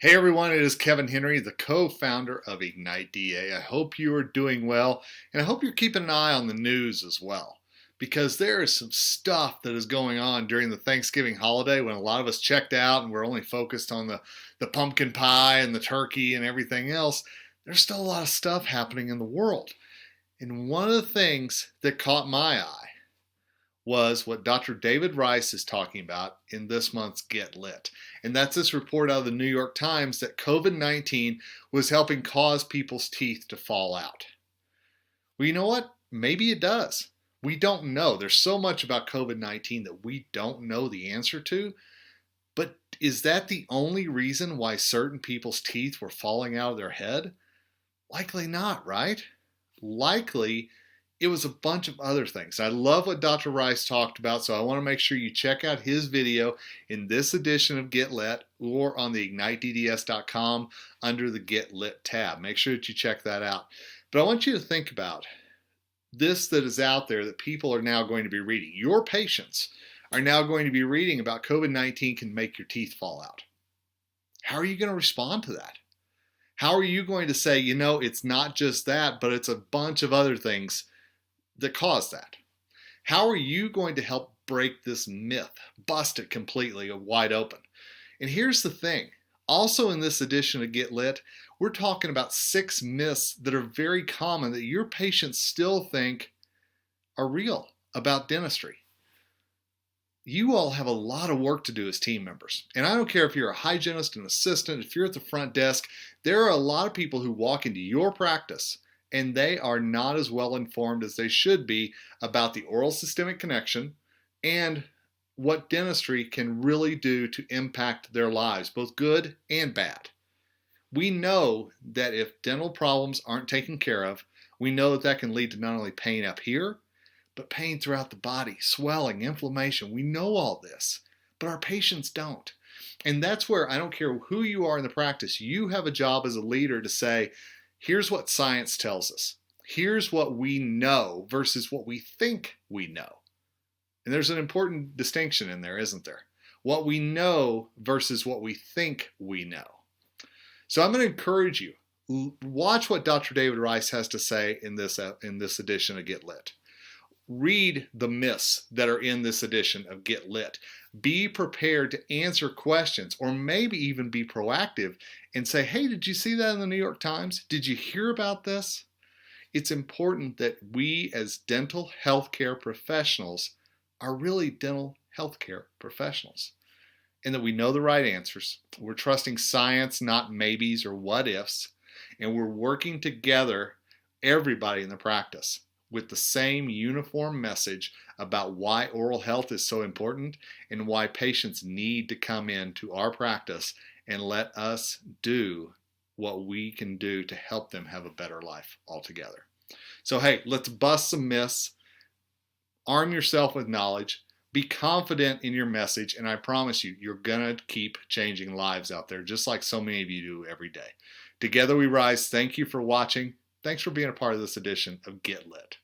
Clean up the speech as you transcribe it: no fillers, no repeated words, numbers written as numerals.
Hey everyone, it is Kevin Henry, the co-founder of IgniteDA. I hope you are doing well, and I hope you're keeping an eye on the news as well, because there is some stuff that is going on during the Thanksgiving holiday when a lot of us checked out and we're only focused on the pumpkin pie and the turkey and everything else. There's still a lot of stuff happening in the world. And one of the things that caught my eye was what Dr. David Rice is talking about in this month's Get Lit. And that's this report out of the New York Times that COVID-19 was helping cause people's teeth to fall out. Well, you know what? Maybe it does. We don't know. There's so much about COVID-19 that we don't know the answer to. But is that the only reason why certain people's teeth were falling out of their head? Likely not, right? Likely it was a bunch of other things. I love what Dr. Rice talked about, so I want to make sure you check out his video in this edition of Get Lit or on the IgniteDDS.com under the Get Lit tab. Make sure that you check that out. But I want you to think about this that is out there that people are now going to be reading. Your patients are now going to be reading about COVID-19 can make your teeth fall out. How are you going to respond to that? How are you going to say, you know, it's not just that, but it's a bunch of other things that cause that? How are you going to help break this myth, bust it completely wide open? And here's the thing. Also in this edition of Get Lit, we're talking about 6 myths that are very common that your patients still think are real about dentistry. You all have a lot of work to do as team members. And I don't care if you're a hygienist, an assistant, if you're at the front desk, there are a lot of people who walk into your practice and they are not as well informed as they should be about the oral systemic connection and what dentistry can really do to impact their lives, both good and bad. We know that if dental problems aren't taken care of, we know that that can lead to not only pain up here, but pain throughout the body, swelling, inflammation. We know all this, but our patients don't. And that's where I don't care who you are in the practice, you have a job as a leader to say, here's what science tells us. Here's what we know versus what we think we know. And there's an important distinction in there, isn't there? What we know versus what we think we know. So I'm going to encourage you, watch what Dr. David Rice has to say in this edition of Get Lit. Read the myths that are in this edition of Get Lit. Be prepared to answer questions or maybe even be proactive and say, hey, did you see that in the New York Times? Did you hear about this? It's important that we as dental healthcare professionals are really dental healthcare professionals and that we know the right answers. We're trusting science, not maybes or what ifs, and we're working together, everybody in the practice, with the same uniform message about why oral health is so important and why patients need to come into our practice and let us do what we can do to help them have a better life altogether. So hey, let's bust some myths, arm yourself with knowledge, be confident in your message, and I promise you, you're gonna keep changing lives out there, just like so many of you do every day. Together we rise. Thank you for watching. Thanks for being a part of this edition of Get Lit.